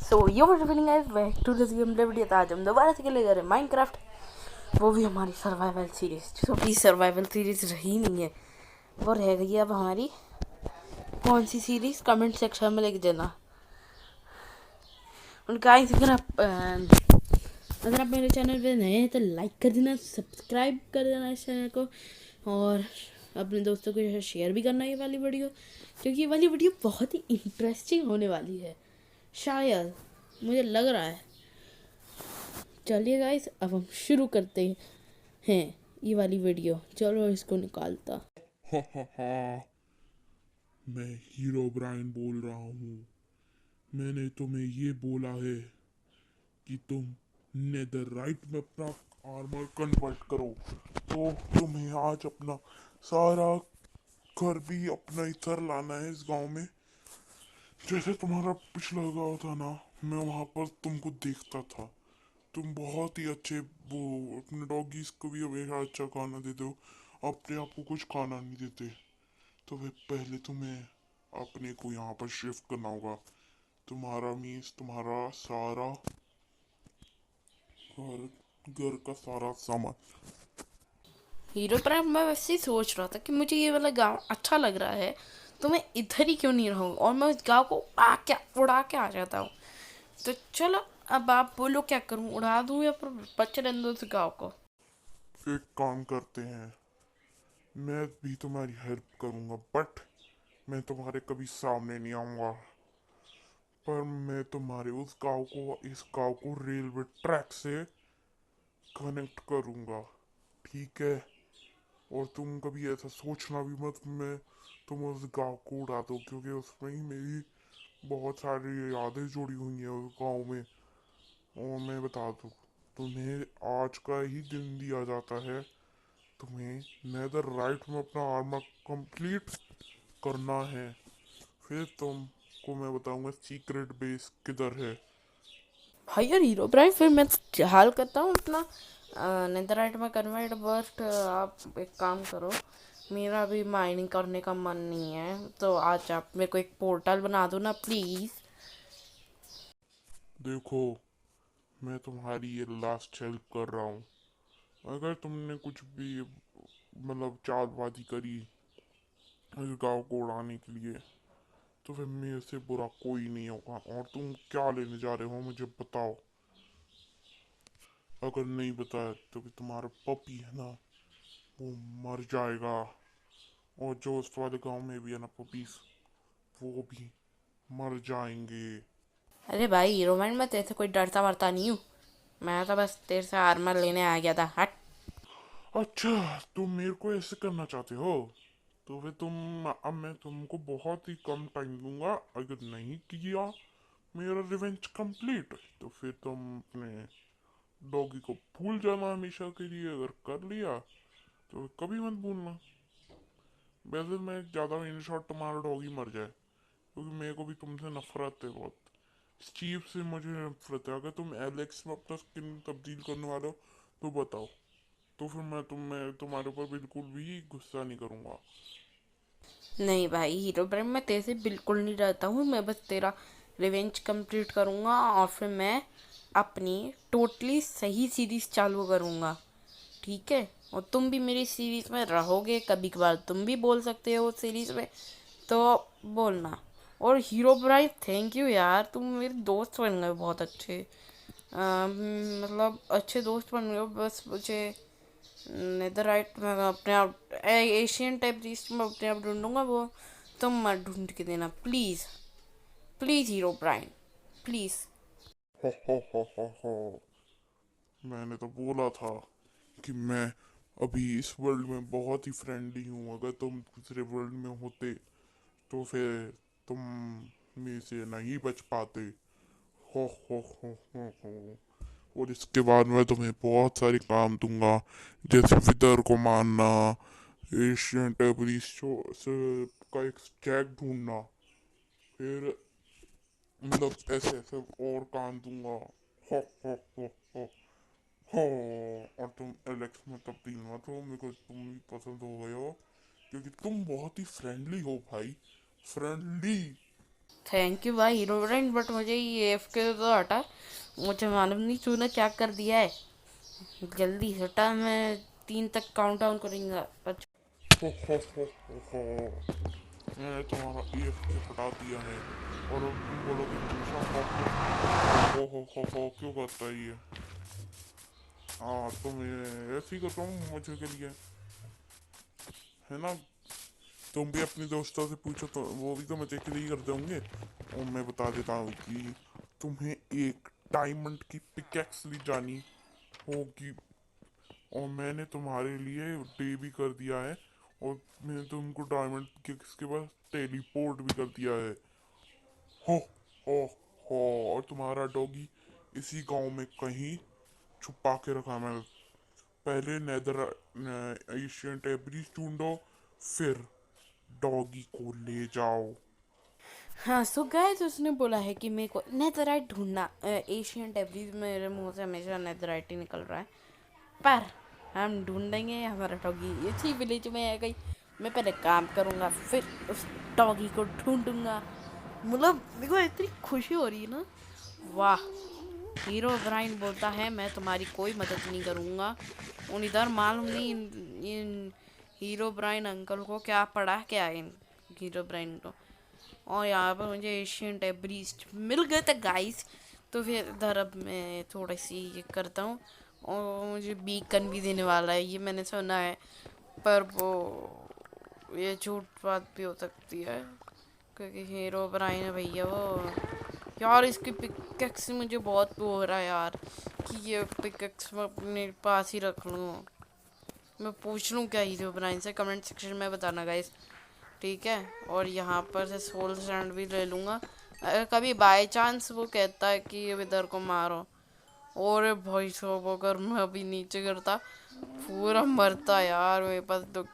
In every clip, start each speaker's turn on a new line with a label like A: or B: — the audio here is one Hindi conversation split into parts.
A: So yo feeling guys back to this game play video. आज हम दोबारा से खेले जा रहे हैं माइनक्राफ्ट, वो भी हमारी सर्वाइवल सीरीज, जो कि सर्वाइवल सीरीज रही नहीं है, वो रह गई है अब हमारी कौन सी सीरीज, कमेंट सेक्शन में लिख देना। और गाइस अगर आप मेरे चैनल पे नए हैं तो लाइक कर देना, सब्सक्राइब कर देना इस चैनल को, और अपने दोस्तों के साथ शेयर भी करना ये वाली वीडियो, क्योंकि ये वाली वीडियो बहुत ही इंटरेस्टिंग होने वाली है, शायद मुझे लग रहा है। चलिए गाइस, अब हम शुरू करते हैं ये वाली वीडियो। चलो इसको निकालता।
B: मैं हीरो ब्राइन बोल रहा हूँ। मैंने तुम्हें ये बोला है कि तुम नेदरराइट में अपना आर्मर कन्वर्ट करो, तो तुम्हें आज अपना सारा घर भी अपना इधर लाना है इस गांव में। जैसे तुम्हारा पिछला गांव था ना, मैं वहां पर तुमको देखता था। तुम बहुत ही अच्छे, वो अपने डॉगीज को भी हमेशा अच्छा खाना देते हो, अपने आप को कुछ खाना नहीं देते। तो वे पहले तुम्हें अपने को यहाँ पर शिफ्ट करना होगा। तुम्हारा मीन्स तुम्हारा सारा घर, घर का सारा सामान।
A: हीरो प्राइम मैं वैसे ही सोच रहा था कि मुझे ये वाला गांव अच्छा लग रहा है, तो मैं इधर ही क्यों नहीं रहूँ, और मैं उस गांव को उड़ा के आ जाता हूँ। तो चलो, अब आप बोलो क्या करूँ, उड़ा दूँ या फिर बच रहने दो उस गाँव को।
B: एक काम करते हैं, मैं भी तुम्हारी हेल्प करूंगा, बट मैं तुम्हारे कभी सामने नहीं आऊंगा। पर मैं तुम्हारे उस गांव को, इस गांव को रेलवे ट्रैक से कनेक्ट करूंगा, ठीक है? और तुम कभी ऐसा सोचना भी मत मैं तुम उस गांव को उड़ा दो, क्योंकि उसमें ही मेरी बहुत सारी यादें जुड़ी हुई हैं उस गांव में। और मैं बता दूं, तुम्हें आज का ही दिन दिया जाता है, तुम्हें नेदर राइट में अपना आर्मर कंप्लीट करना है। फिर तुमको मैं बताऊंगा सीक्रेट बेस किधर है।
A: भाई यार हीरो प्राइम, फिर मैं हाल करता हूँ अपना नेदरराइट में कन्वर्ट। बट आप एक काम करो, मेरा भी माइनिंग करने का मन नहीं है, तो आज आप मेरे को एक पोर्टल बना दो ना प्लीज़।
B: देखो, मैं तुम्हारी ये लास्ट हेल्प कर रहा हूँ। अगर तुमने कुछ भी मतलब चालबाजी करी इस गांव को उड़ाने के लिए, तो फिर मेरे से बुरा कोई नहीं होगा। और तुम क्या लेने जा रहे हो मुझे बताओ। अगर नहीं बताया तो कि तुम्हारा पपी है ना, वो मर जाएगा। और जो उस वाले गांव में भी है ना पपीज, वो भी मर जाएंगे।
A: अरे भाई हीरो मैन, मैं तेरे से कोई डरता वरता नहीं हूँ, मैं तो बस तेरे से आर्मर लेने आ गया था, हट।
B: अच्छा, तुम मेरे को ऐसे करना चाहते हो? तो फिर तुम, अब मैं तुमको बहुत ही कम टाइम दूंगा। अगर नहीं किया मेरा रिवेंज कंप्लीट, तो फिर तुम अपने डॉगी को भूल जाना हमेशा के लिए। अगर कर लिया तो कभी मत भूलना। वैसे मैं ज़्यादा इन शॉर्ट तुम्हारा डॉगी मर जाए, क्योंकि मेरे को भी तुमसे नफरत है बहुत। स्टीव से मुझे नफरत है। अगर तुम एलेक्स में अपना स्किन तब्दील करने वाले हो तो बताओ, तो फिर मैं तुम्हारे ऊपर बिल्कुल भी गुस्सा नहीं करूँगा।
A: नहीं भाई हीरो प्राइम, मैं तेरे से बिल्कुल नहीं डरता हूँ, मैं बस तेरा रिवेंज कंप्लीट करूँगा और फिर मैं अपनी टोटली सही सीरीज चालू करूँगा, ठीक है? और तुम भी मेरी सीरीज में रहोगे, कभी कभार तुम भी बोल सकते हो सीरीज में, तो बोलना। और हीरो ब्राइट, थैंक यू यार, तुम मेरे दोस्त बन गए बहुत अच्छे। मतलब अच्छे दोस्त बन गए। बस मुझे नेदरराइट में अपने आप एशियन टाइप रीस्ट में अपने आप ढूंढूंगा, वो तुम मत ढूंढ के देना please. Please hero Brian, please.
B: हो हो। मैंने तो बोला था कि मैं अभी इस वर्ल्ड में बहुत ही फ्रेंडली हूँ। अगर तुम दूसरे वर्ल्ड में होते तो फिर तुम में से नहीं बच पाते। हो। और इसके बाद मैं तुम्हें बहुत सारे काम दूंगा, जैसे विदर को मारना, एशियन टेबलिस का एक स्टैक ढूंढना, फिर मतलब ऐसे ऐसे और काम दूंगा। हो। हो। और तुम एलेक्स में तब्दील मत हो, मेरे को तुम भी पसंद हो गए हो, क्योंकि तुम बहुत ही फ्रेंडली हो भाई। फ्रेंडली।
A: थैंक यू भाई हीरो ब्राइन, बट मुझे ये एफ के तो हटा। मुझे मालूम नहीं तूने क्या कर दिया है। जल्दी हटा, मैं 3 तक काउंट डाउन करूँगा।
B: हो मैंने तुम्हारा EFK हटा दिया है और अब तुम बोलोगे हमेशा हो क्यों करता है ये। हाँ तो मैं ऐसे ही करता हूँ मजे के लिए, है ना। तुम भी अपने दोस्तों से पूछो तो वो भी तो मजे के लिए ही करते होंगे। और मैं बता देता हूँ कि तुम्हें एक डायमंड की पिकेक्स ली जानी होगी, और मैंने तुम्हारे लिए डे भी कर दिया है, और मैंने तुमको डायमंड पिकेक्स के पास टेलीपोर्ट भी कर दिया है। हो हो हो और तुम्हारा डॉगी इसी गांव में कहीं छुपा के रखा मैं। पहले नेदर एशियन टेब्रिज ढूंढो, फिर डॉगी को ले जाओ।
A: हाँ सो गाइस, उसने बोला है कि मेरे को नेथराइट ढूंढना। एशियन टेब्रीज, मेरे मुंह से हमेशा नेथराइट ही निकल रहा है, पर हम ढूंढेंगे। हमारा डॉगी इसी विलेज में है गई। मैं पहले काम करूँगा, फिर उस डॉगी को ढूंढूंगा। मतलब मेरे को इतनी खुशी हो रही है ना। वाह। हीरो ब्राइन बोलता है मैं तुम्हारी कोई मदद नहीं करूँगा। उन इधर मालूम नहीं इन हीरो ब्राइन अंकल को क्या पड़ा, क्या है इन हीरो ब्राइन को। और यहाँ पर मुझे एशियन टेब्रीज मिल गए थे गाइस। तो फिर इधर अब मैं थोड़ी सी ये करता हूँ, और मुझे बीकन भी देने वाला है, ये मैंने सुना है। पर वो ये झूठ बात भी हो सकती है, क्योंकि हीरो ब्राइन है भैया वो। यार इसकी पिकेक्स से मुझे बहुत वो हो रहा है यार, कि ये पिकेक्स मैं अपने पास ही रख लूँ। मैं पूछ लूँ क्या हीरो ब्राइन से, कमेंट सेक्शन में बताना गाइस, ठीक है। और यहाँ पर से सोल सैंड भी ले लूँगा, अगर कभी बाय चांस वो कहता है कि अब इधर को मारो। और भाई साहब अगर मैं अभी नीचे गिरता पूरा मरता यार। मेरे पास तो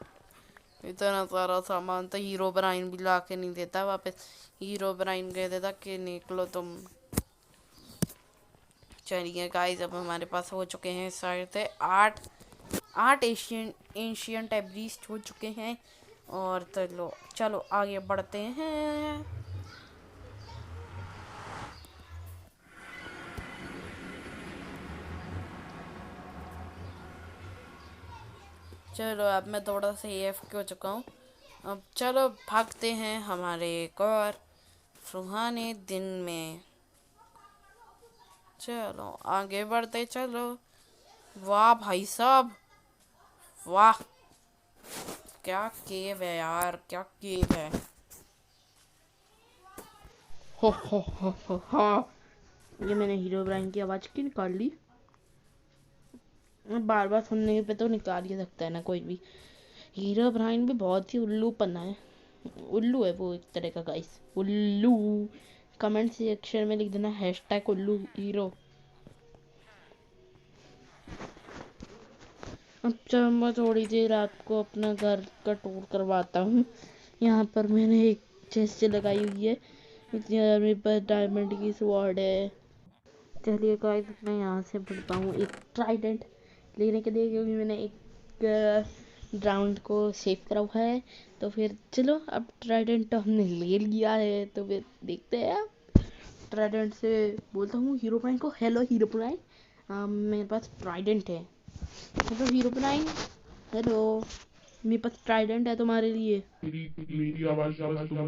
A: इतना सारा सामान था, हीरो ब्राइन भी ला के नहीं देता वापस। हीरो ब्राइन कह देता कि निकलो तुम। चलिए गाइस, अब हमारे पास हो चुके हैं शायद से 8 एशियन टेब्रीज हो चुके हैं। और चलो चलो आगे बढ़ते हैं। चलो अब मैं थोड़ा सा एफ हो चुका हूँ। अब चलो भागते हैं हमारे एक और सुहाने दिन में। चलो आगे बढ़ते चलो। वाह भाई साहब, वाह। क्या केव है यार, क्या केव है। हो। ये मैंने हीरो ब्राइन की आवाज़ क्यों निकाल ली। बार बार सुनने पे तो निकाल ही सकता है ना कोई भी। हीरो ब्राइन भी बहुत ही उल्लू पन्ना है। उल्लू है वो एक तरह का गाइस, उल्लू। कमेंट सेक्शन में लिख देना हैशटैग उल्लू हीरो। अब चलो मैं थोड़ी देर आपको अपना घर का टूर करवाता हूँ। यहाँ पर मैंने एक चेस्ट लगाई हुई है, इसलिए मेरे पास डायमंड की स्वॉर्ड है। चलिए गाइस, मैं यहाँ से बढ़ता हूँ एक ट्राइडेंट लेने के लिए, क्योंकि मैंने एक राउंड को सेव करा हुआ है। तो फिर चलो, अब ट्राइडेंट तो हमने ले लिया है, तो फिर देखते हैं। अब ट्राइडेंट से बोलता हूँ हीरो प्राइन को, हेलो हीरो प्राइन, मेरे पास ट्राइडेंट है। हेलो हीरो प्राइन, हेलो, मेरे पास ट्राइडेंट है तुम्हारे लिए।
B: मेरी आवाज बस तुमको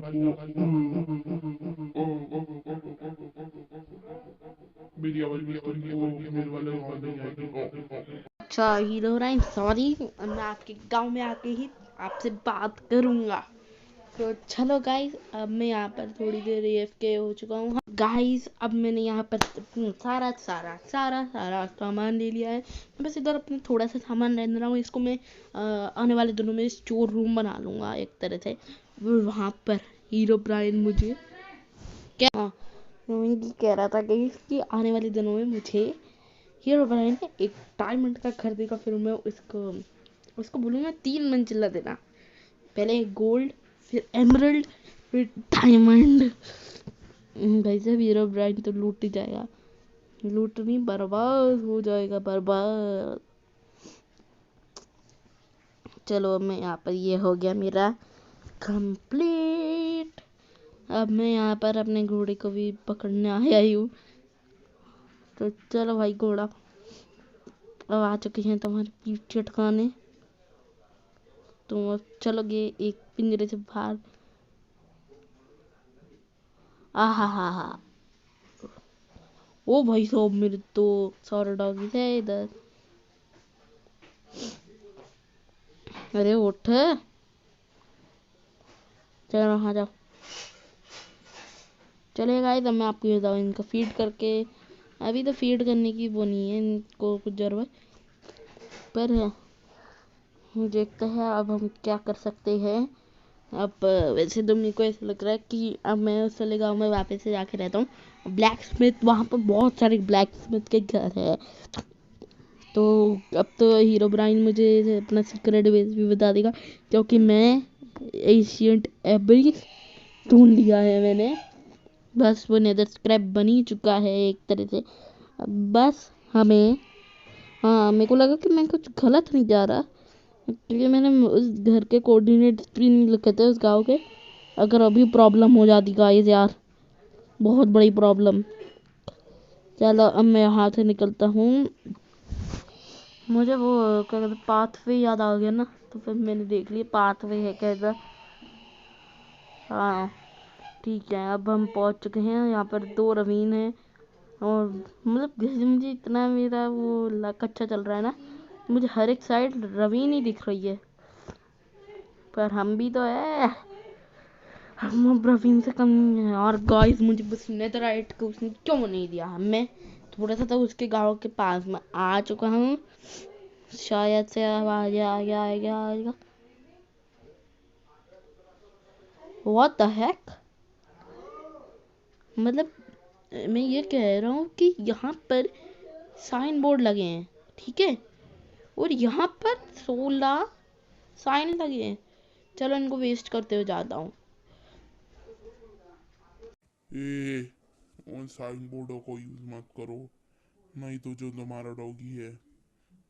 B: मेरी आवाज बस तुमको मेरे वाले गाँव में जाएगी।
A: अच्छा हीरो ब्राइन, सॉरी, मैं आपके गांव में आके ही आपसे बात करूंगा। तो चलो गाइस, अब मैं यहाँ पर थोड़ी देर AFK हो चुका हूँ गाइस। अब मैंने यहाँ पर सारा सारा सारा सारा सामान ले लिया है। बस इधर अपना थोड़ा सा सामान रह रहा हूँ, इसको मैं आने वाले दिनों में स्टोर रूम बना लूँगा एक तरह से। वहाँ पर हीरो ब्राइन मुझे क्या, मैं ये कह रहा था कि इसकी आने वाले दिनों में मुझे हीरो ब्राइन ने एक डायमंड का घर देगा, फिर मैं उसको बोलूँगा 3 मंजिला देना। पहले गोल्ड, फिर एमरल्ड, फिर डायमंड। भाई साहब हीरो ब्राइन तो लूट ही जाएगा, लूट नहीं बर्बाद हो जाएगा, बर्बाद। चलो मैं यहाँ पर, ये हो गया मेरा कंप्लीट। अब मैं यहाँ पर अपने घोड़े को भी पकड़ने आया ही हूँ। तो चलो भाई घोड़ा, अब आ चुके हैं तुम्हारे पीठ चटकाने। तुम अब चलोगे एक पिंजरे से बाहर। आहा हा हा। ओ भाई साहब, मेरे तो सारे डॉगीज है इधर। अरे उठ, चलो आ जाओ। चलिए गाइस, अब मैं आपको ये बताऊँ, इनको फीड करके, अभी तो फीड करने की वो नहीं है इनको कुछ जरूरत, पर देखते हैं अब हम क्या कर सकते हैं। अब वैसे तो मेरे को ऐसा लग रहा है कि अब मैं उस वाले गाँव में वापस से जाके रहता हूँ। ब्लैक स्मिथ, वहाँ पर बहुत सारे ब्लैक स्मिथ के घर है। तो अब तो हीरो ब्राइन मुझे अपना सीक्रेट बेस भी बता देगा, क्योंकि मैं एशियंट एबरीज ढूंढ लिया है मैंने। बस वो नेदर स्क्रैप बन ही चुका है एक तरह से। अब बस हमें, हाँ मेरे को लगा कि मैं कुछ गलत नहीं जा रहा, क्योंकि मैंने उस घर के कोऑर्डिनेट्स भी नहीं लिखे थे उस गांव के। अगर अभी प्रॉब्लम हो जाती गाइस यार, बहुत बड़ी प्रॉब्लम। चलो अब मैं यहाँ से निकलता हूँ। मुझे वो क्या कहते पाथवे याद आ गया ना, तो फिर मैंने देख लिया पाथवे है कैसा। हाँ ठीक है, अब हम पहुँच चुके हैं। यहाँ पर 2 रवीन हैं, और मतलब जैसे मुझे इतना मेरा वो लक अच्छा चल रहा है ना, मुझे हर एक साइड रवीन ही दिख रही है। पर हम भी तो है, हम अब रवीन से कम नहीं है। और गाइस, मुझे बस नेदरराइट को उसने क्यों नहीं दिया। मैं थोड़ा सा तो उसके गांव के पास में आ चुका हूँ, शायद से अब आएगा। व्हाट द हेक, मतलब मैं ये कह रहा हूँ कि यहाँ पर साइन बोर्ड लगे हैं, ठीक है, और यहाँ पर 16 साइन लगे हैं। चलो इनको वेस्ट करते हुए जाता हूँ।
B: ए, उन साइन बोर्डों को यूज मत करो, नहीं तो जो तुम्हारा डॉगी है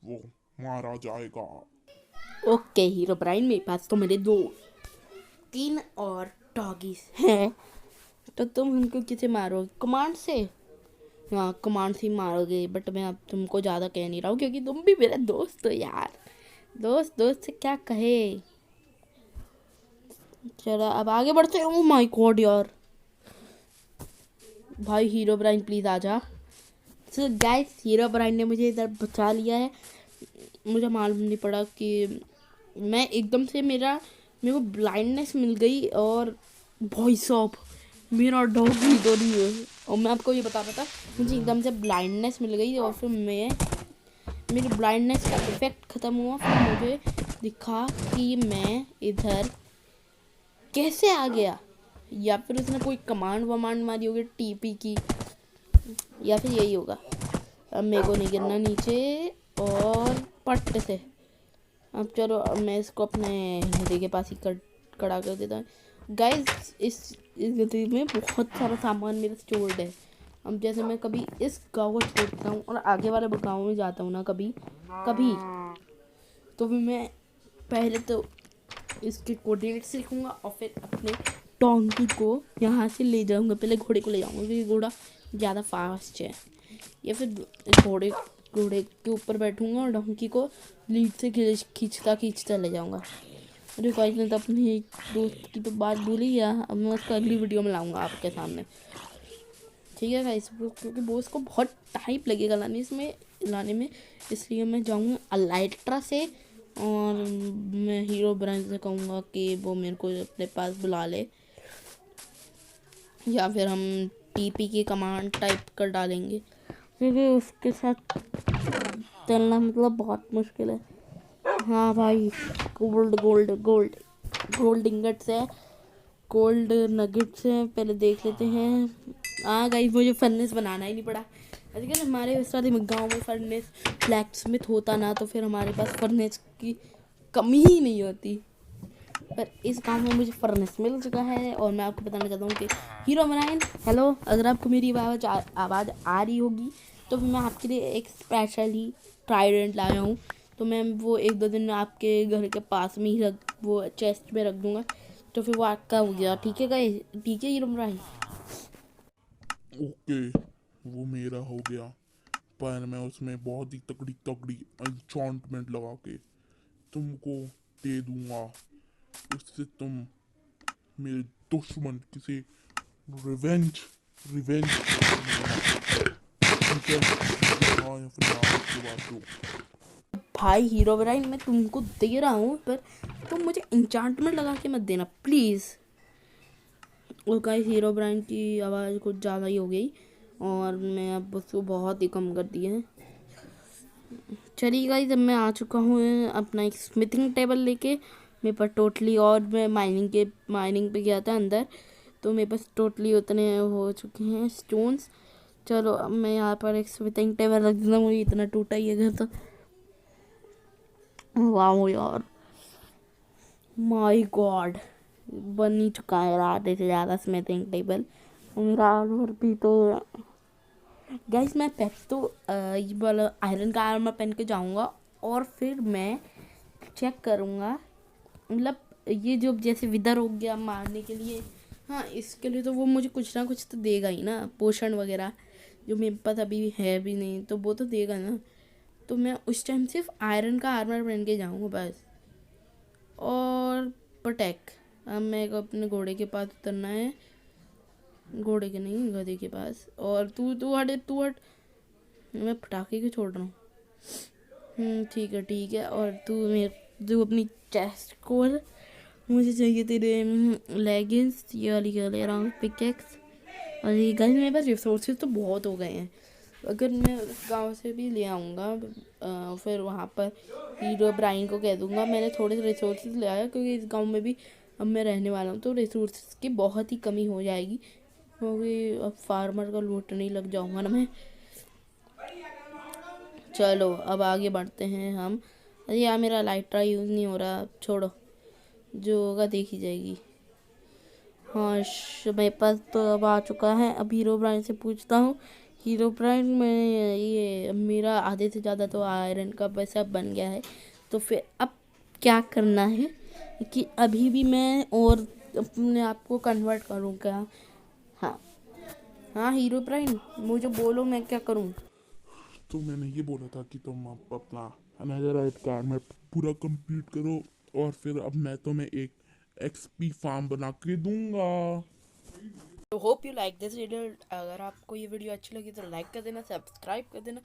B: वो मारा जाएगा।
A: ओके हीरो ब्राइन, मेरे पास तो मेरे 3 और डॉगीज हैं, तो तुम उनको किसे मारोगे? कमांड से? हाँ कमांड से ही मारोगे, बट मैं अब तुमको ज़्यादा कह नहीं रहा हूँ, क्योंकि तुम भी मेरा दोस्त हो यार। दोस्त दोस्त से क्या कहे। चलो अब आगे बढ़ते हैं। ओ माय गॉड यार, भाई हीरो ब्राइन प्लीज़ आ जा। सो गाइस, हीरो ब्राइन ने मुझे इधर बचा लिया है। मुझे मालूम नहीं पड़ा कि मैं एकदम से मेरे को ब्लाइंडनेस मिल गई, और भाई साहब मेरा डॉग भी तो नहीं है। और मैं आपको ये बता रहा था, मुझे एकदम से ब्लाइंडनेस मिल गई, और फिर मेरी ब्लाइंडनेस का इफेक्ट ख़त्म हुआ। फिर मुझे दिखा कि मैं इधर कैसे आ गया, या फिर उसने कोई कमांड वमांड मारी होगी टीपी की, या फिर यही होगा। अब मेरे को नहीं गिरना नीचे, और पट से। अब चलो, अब मैं इसको अपने हिंदी के पास ही खड़ा कर देता हूँ। गाइस, इस गति में बहुत सारा सामान मेरा स्टोर्ड है। अब जैसे मैं कभी इस गाँव को छोड़ता हूँ और आगे वाले गाँव में जाता हूँ ना, कभी तो भी मैं पहले तो इसके कोऑर्डिनेट्स लिखूँगा, और फिर अपने डोंकी को यहाँ से ले जाऊँगा। पहले घोड़े को ले जाऊँगा, क्योंकि घोड़ा ज़्यादा फास्ट है, या फिर घोड़े के ऊपर बैठूंगा और डोंकी को लीड से खींचता ले जाऊंगा। अरे गाइस, ने तो अपने एक दोस्त की तो बात भूली है। अब मैं उसको अगली वीडियो में लाऊंगा आपके सामने, ठीक है गाइस, क्योंकि वो उसको बहुत टाइम लगेगा लाने में, इसलिए मैं जाऊंगा अलाइट्रा से, और मैं हीरो ब्रांड से कहूँगा कि वो मेरे को अपने पास बुला ले, या फिर हम टीपी की कमांड टाइप कर डालेंगे, क्योंकि उसके साथ चलना मतलब बहुत मुश्किल है। हाँ भाई, गोल्ड इंगट्स है, गोल्ड नगेट्स हैं, पहले देख लेते हैं। हाँ गाइस, मुझे फर्नेस बनाना ही नहीं पड़ा। आजकल हमारे इस गाँव में फर्नेस ब्लैक स्मिथ होता ना, तो फिर हमारे पास फर्नेस की कमी ही नहीं होती। पर इस गांव में मुझे फर्नेस मिल चुका है, और मैं आपको बताना चाहता हूँ कि हीरो ब्राइन, हेलो, अगर आपको मेरी आवाज़ आ रही होगी, तो फिर मैं आपके लिए एक स्पेशल ही ट्राइडेंट लाया हूँ। तो मैं वो 1-2 दिन में आपके घर के पास में ही वो चेस्ट में रख दूँगा, तो फिर वो आपका हो गया, ठीक है गाइस, ठीक है हीरोब्राइन।
B: ओके, वो मेरा हो गया, पर मैं उसमें बहुत ही तगड़ी तगड़ी एन्चेंटमेंट लगा के तुमको दे दूंगा। उससे तुम मेरे दुश्मन किसी रिवेंज रिवेंज ठीक है, हाँ या फिर ना उसके बाद दो।
A: भाई हीरोब्राइन मैं तुमको दे रहा हूँ, पर तुम मुझे इंचांटमेंट लगा के मत देना प्लीज़। और गाइस हीरोब्राइन की आवाज़ कुछ ज़्यादा ही हो गई और मैं अब उसको बहुत ही कम कर दिया है। चलिए गाइस, अब मैं आ चुका हूँ अपना एक स्मिथिंग टेबल लेके मेरे पास टोटली, और मैं माइनिंग पे गया था अंदर, तो मेरे पास टोटली उतने हो चुके हैं स्टोन्स। चलो अब मैं यहाँ पर एक स्मिथिंग टेबल रख देता हूँ, इतना टूटा ही है घर तो। वाह यार, माय गॉड, बन ही चुका है आधे से ज़्यादा स्मिथिंग टेबल। मेरा और भी तो गाइस, मैं पहले तो ये वाला आयरन का आर्मर पहन के जाऊंगा और फिर मैं चेक करूंगा, मतलब ये जो जैसे विदर हो गया मारने के लिए, हाँ इसके लिए तो वो मुझे कुछ ना कुछ तो देगा ही ना, पोषण वगैरह, जो मेरे पास अभी है भी नहीं तो वो तो देगा ना। तो मैं उस टाइम सिर्फ आयरन का आर्मर पहन के जाऊंगा बस। और पटैक, अब मेरे को अपने घोड़े के पास उतरना है, घोड़े के नहीं गधे के पास। और तू तू हट, तू हट, मैं पटाखे क्यों छोड़ रहा हूँ। ठीक है ठीक है, और तू अपनी चेस्ट खोल, मुझे चाहिए तेरे लेगिंग्स, ये वाली कर ले रहा हूँ, पिकेक्स। और ये गाइस मेरे पास रिसोर्सेज तो बहुत हो गए हैं, अगर मैं गांव से भी ले आऊँगा, फिर वहाँ पर हीरोब्राइन को कह दूँगा मैंने थोड़े से रिसोर्सेज ले आया, क्योंकि इस गांव में भी अब मैं रहने वाला हूँ तो रिसोर्सेज की बहुत ही कमी हो जाएगी, क्योंकि अब फार्मर का लूटने ही लग जाऊँगा ना मैं। चलो अब आगे बढ़ते हैं हम। अरे यार मेरा लाइटर यूज़ नहीं हो रहा, छोड़ो, जो होगा देखी जाएगी। हाँ मेरे पास तो अब आ चुका है। अब हीरोब्राइन से पूछता हूँ, हीरोब्राइन में ये मेरा आधे से ज़्यादा तो आयरन का पैसा बन गया है, तो फिर अब क्या करना है कि अभी भी मैं और अपने आप को कन्वर्ट करूँ क्या? हाँ हाँ हीरोब्राइन, मुझे बोलो मैं क्या करूँ।
B: तो मैंने ये बोला था कि तुम अब अपना अनदर कार्ड में पूरा कंप्लीट करो, और फिर अब मैं तुम्हें एक एक्सपी फार्म बना के दूंगा।
A: तो hope you like this video. अगर आपको ये वीडियो अच्छी लगी तो लाइक कर देना, सब्सक्राइब कर देना,